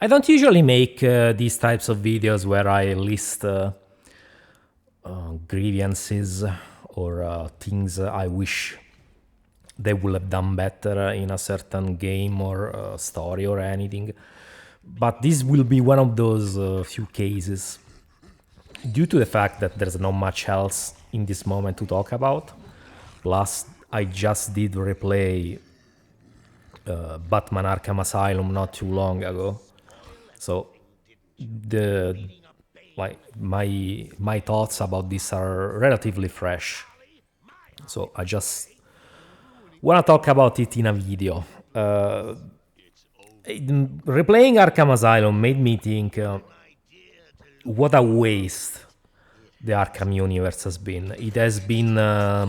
I don't usually make these types of videos where I list grievances or things I wish they would have done better in a certain game or story or anything. But this will be one of those few cases due to the fact that there's not much else in this moment to talk about. Plus, I just did replay Batman Arkham Asylum not too long ago, so the my thoughts about this are relatively fresh. So I just wanna talk about it in a video. Replaying Arkham Asylum made me think what a waste the Arkham universe has been. It has been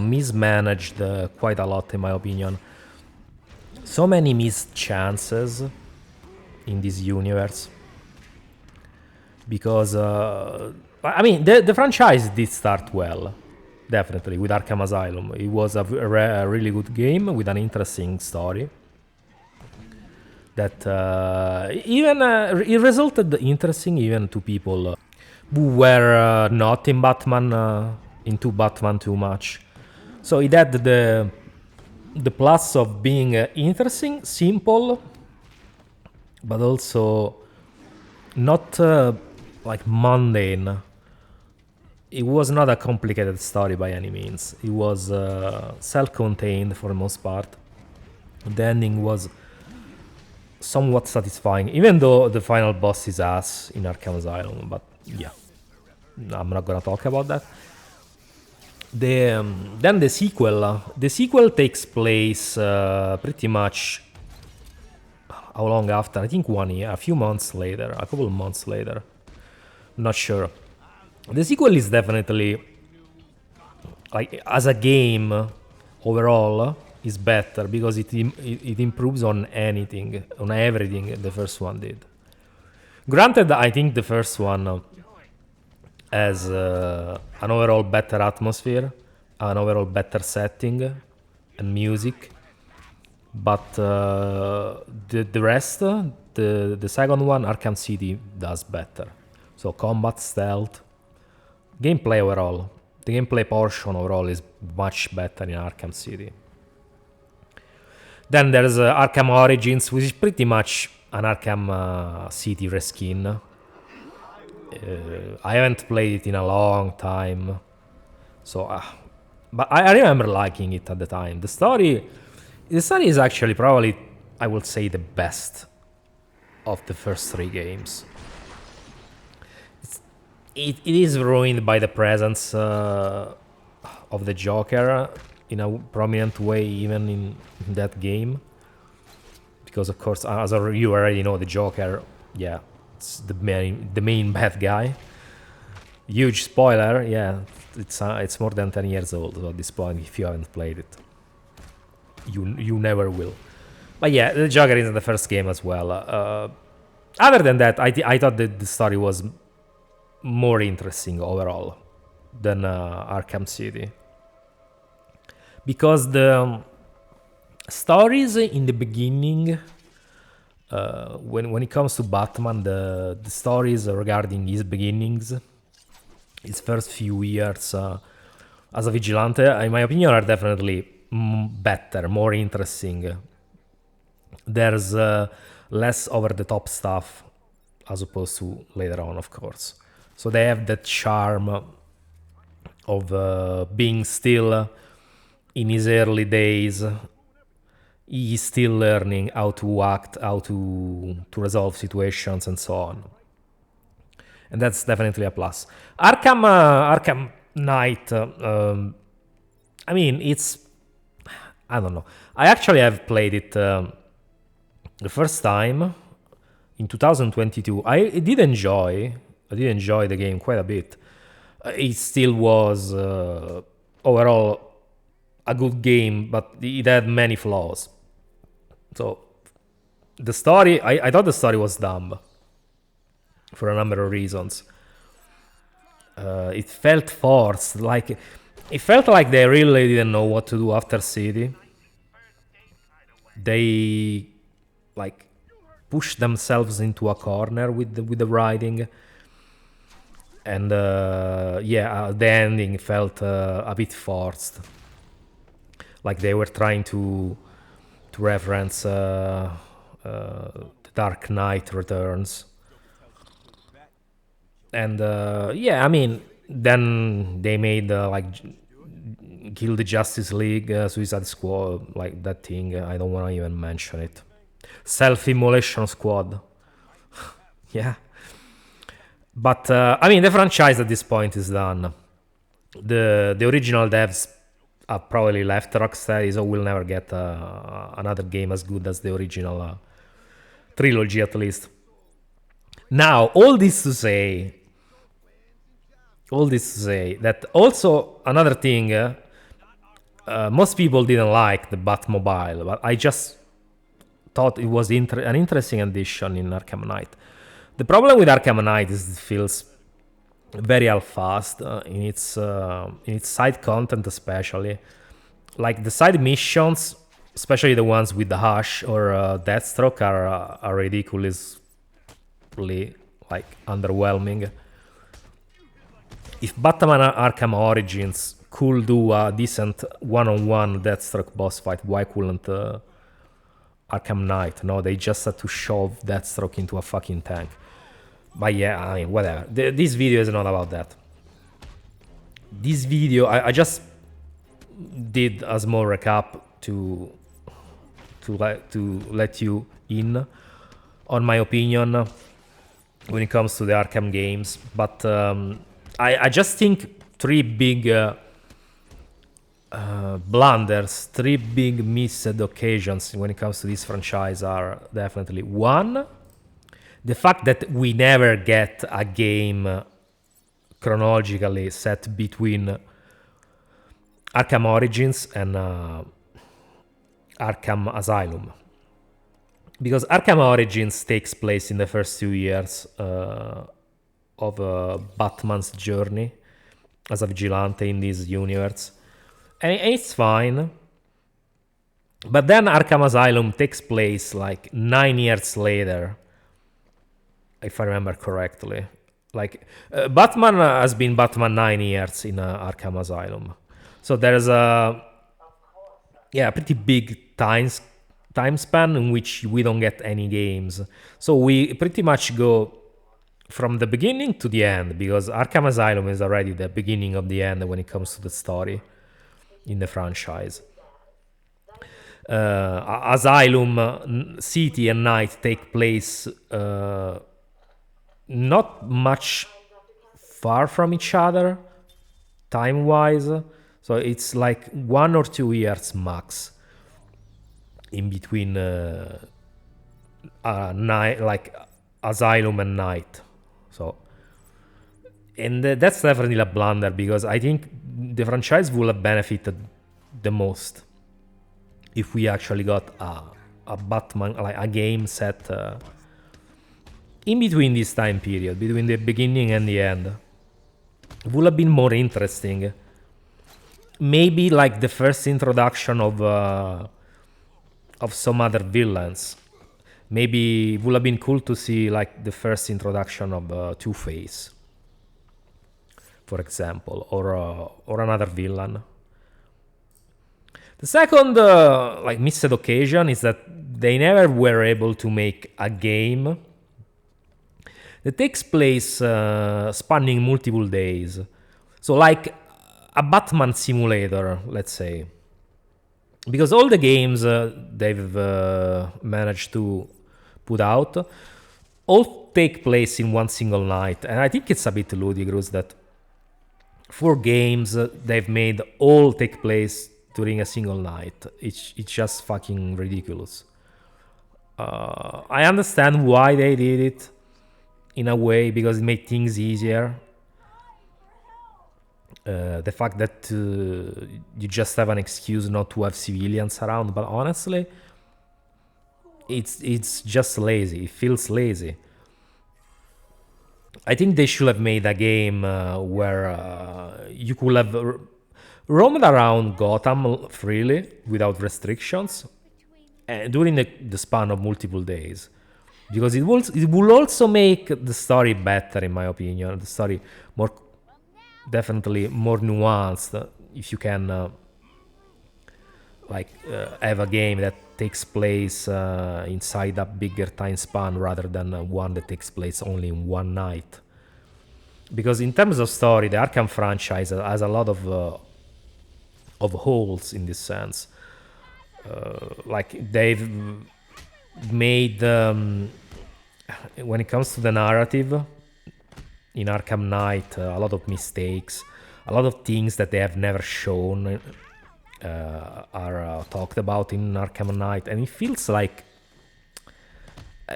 mismanaged quite a lot, in my opinion. So many missed chances in this universe. Because, I mean, the franchise did start well, definitely, with Arkham Asylum. It was a really good game with an interesting story. That it resulted interesting even to people who were not in Batman, into Batman too much. So it had the plus of being interesting, simple, but also not like mundane. It was not a complicated story by any means. It was self-contained for the most part. The ending was somewhat satisfying, even though the final boss is ass in Arkham Asylum. But yeah, I'm not gonna talk about that. Then the sequel takes place pretty much how long after? I think 1 year, a few months later, a couple of months later. I'm not sure. The sequel is definitely, like, as a game overall, is better because it improves on anything, on everything the first one did. Granted, I think the first one has an overall better atmosphere, an overall better setting and music. But the rest, the second one, Arkham City, does better. So combat, stealth, gameplay overall. The gameplay portion overall is much better in Arkham City. Then there's Arkham Origins, which is pretty much an Arkham City reskin. I haven't played it in a long time, so but I remember liking it at the time. The story is actually probably, I would say, the best of the first 3 games. It is ruined by the presence of the Joker in a prominent way, even in that game. Because, of course, as you already know, the Joker, yeah, it's the main bad guy. Huge spoiler, yeah, it's more than 10 years old at this point if you haven't played it. You never will. But yeah, the Joker is in the first game as well. Other than that, I thought that the story was more interesting overall than Arkham City. Because the stories in the beginning, when it comes to Batman, the stories regarding his beginnings, his first few years as a vigilante, in my opinion, are definitely better, more interesting. There's less over-the-top stuff as opposed to later on, of course. So they have that charm of being still in his early days. He's still learning how to act, how to resolve situations, and so on. And that's definitely a plus. Arkham Knight, I mean, I don't know. I actually have played it the first time in 2022. I did enjoy the game quite a bit. It still was overall a good game, but it had many flaws. So the story, I thought the story was dumb for a number of reasons. It felt forced, it felt like they really didn't know what to do after City. They push themselves into a corner with the writing, and the ending felt a bit forced, like they were trying to reference The Dark Knight Returns. And I mean, then they made Kill the Justice League, Suicide Squad, like that thing. I don't want to even mention it. Self-Immolation Squad. Yeah. But I mean, the franchise at this point is done. The original devs have probably left Rocksteady, so we'll never get another game as good as the original trilogy, at least. Now, all this to say that also another thing, most people didn't like the Batmobile, but I just thought it was an interesting addition in Arkham Knight. The problem with Arkham Knight is it feels very half-assed in its side content, especially. Like the side missions, especially the ones with the Hush or Deathstroke, are ridiculously like underwhelming. If Batman Arkham Origins could do a decent one-on-one Deathstroke boss fight, why couldn't Arkham Knight? No, they just had to shove Deathstroke into a fucking tank. But yeah, I mean, whatever. This video is not about that. This video, I just did a small recap to let you in on my opinion when it comes to the Arkham games. But I just think three big blunders, three big missed occasions when it comes to this franchise are definitely: one, the fact that we never get a game chronologically set between Arkham Origins and Arkham Asylum. Because Arkham Origins takes place in the first 2 years of Batman's journey as a vigilante in this universe. And it's fine. But then Arkham Asylum takes place like 9 years later, if I remember correctly. Like, Batman has been Batman 9 years in Arkham Asylum. So there's a pretty big time span in which we don't get any games. So we pretty much go from the beginning to the end, because Arkham Asylum is already the beginning of the end when it comes to the story in the franchise. Asylum City and Night take place not much far from each other time-wise, so it's like 1 or 2 years max in between night, like Asylum and Night. So, and that's definitely a blunder, because I think the franchise would have benefited the most if we actually got a Batman, like a game set in between this time period, between the beginning and the end. It would have been more interesting. Maybe like the first introduction of some other villains. Maybe it would have been cool to see like the first introduction of Two-Face, for example, or another villain. The second missed occasion is that they never were able to make a game that takes place spanning multiple days. So like a Batman simulator, let's say. Because all the games they've managed to put out all take place in one single night. And I think it's a bit ludicrous that 4 games they've made all take place during a single night. It's just fucking ridiculous. I understand why they did it in a way, because it made things easier. The fact that you just have an excuse not to have civilians around, but honestly, it's just lazy. It feels lazy. I think they should have made a game where you could have roamed around Gotham freely without restrictions during the span of multiple days. because it will also make the story better, in my opinion. The story more, definitely more nuanced, if you can have a game that takes place inside a bigger time span rather than one that takes place only in one night. Because in terms of story, the Arkham franchise has a lot of holes in this sense. Like they've made when it comes to the narrative in Arkham Knight, a lot of mistakes, a lot of things that they have never shown are talked about in Arkham Knight, and it feels like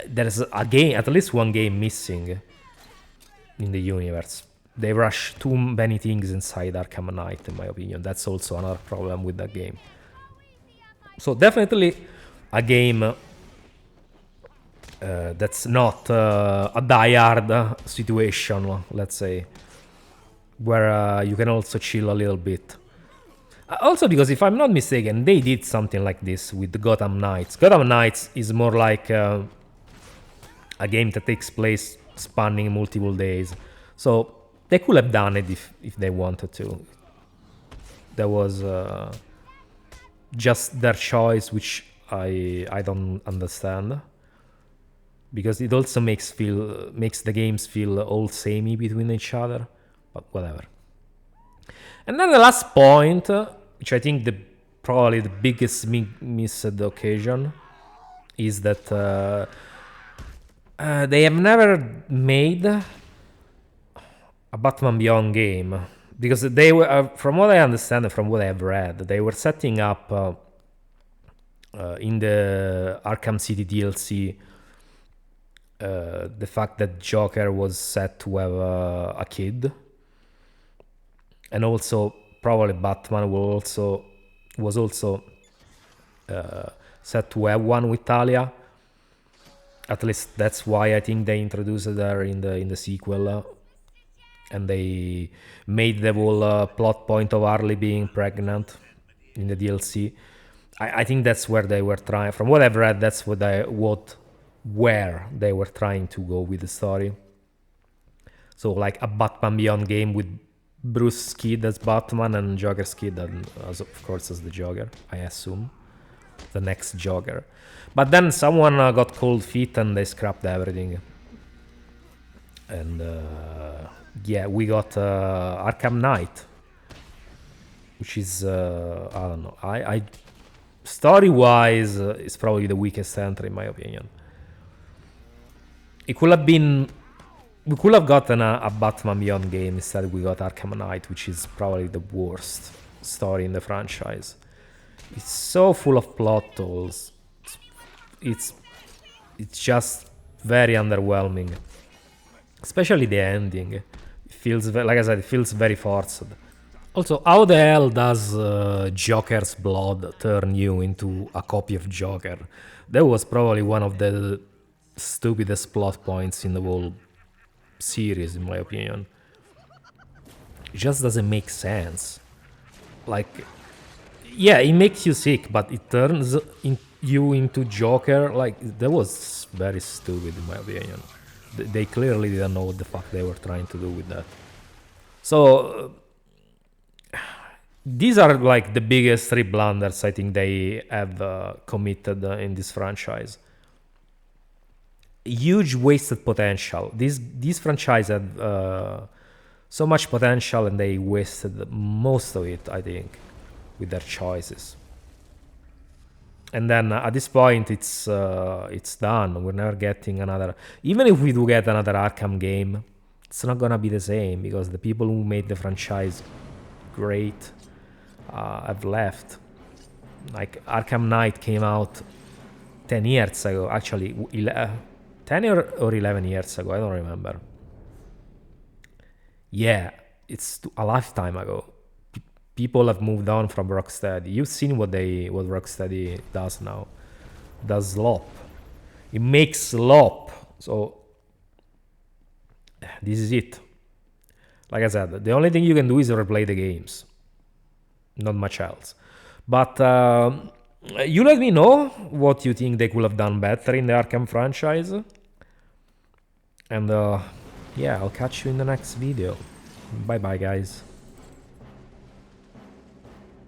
there's a game, at least one game missing in the universe. They rush too many things inside Arkham Knight, in my opinion. That's also another problem with that game. So definitely a game that's not a die-hard situation, let's say, where you can also chill a little bit. Also, because if I'm not mistaken, they did something like this with the Gotham Knights. Gotham Knights is more like a game that takes place spanning multiple days. So they could have done it if they wanted to. That was just their choice, which I don't understand. Because it also makes the games feel all samey between each other. But whatever. And then the last point, which I think probably the biggest missed occasion, is that they have never made a Batman Beyond game. Because they were, from what I understand and from what I have read, they were setting up in the Arkham City DLC the fact that Joker was set to have a kid. And also, probably Batman was also set to have one with Talia. At least that's why I think they introduced her in the sequel, and they made the whole plot point of Harley being pregnant in the DLC. I think that's where they were trying. From what I've read, that's where they were trying to go with the story. So like a Batman Beyond game with Bruce Kid as Batman and Joker Kid as the Joker, I assume. The next Joker. But then someone got cold feet and they scrapped everything. And we got Arkham Knight, which is, I don't know. I story-wise, it's probably the weakest entry in my opinion. It could have been... We could have gotten a Batman Beyond game. Instead we got Arkham Knight, which is probably the worst story in the franchise. It's so full of plot holes. It's just very underwhelming. Especially the ending. It feels, like I said, it feels very forced. Also, how the hell does Joker's blood turn you into a copy of Joker? That was probably one of the stupidest plot points in the whole series, in my opinion. It just doesn't make sense. Like, yeah, it makes you sick, but it turns you into Joker. Like, that was very stupid, in my opinion. They clearly didn't know what the fuck they were trying to do with that. So these are like the biggest three blunders I think they have committed in this franchise. Huge wasted potential. This franchise had so much potential and they wasted most of it, I think, with their choices. And then at this point, it's done. We're never getting another. Even if we do get another Arkham game, it's not gonna be the same because the people who made the franchise great have left. Like Arkham Knight came out 10 years ago. Actually, 10 or 11 years ago, I don't remember. Yeah, it's a lifetime ago. People have moved on from Rocksteady. You've seen what Rocksteady does now. It does slop. It makes slop. So this is it. Like I said, the only thing you can do is replay the games. Not much else. But you let me know what you think they could have done better in the Arkham franchise. And yeah, I'll catch you in the next video. Bye bye, guys.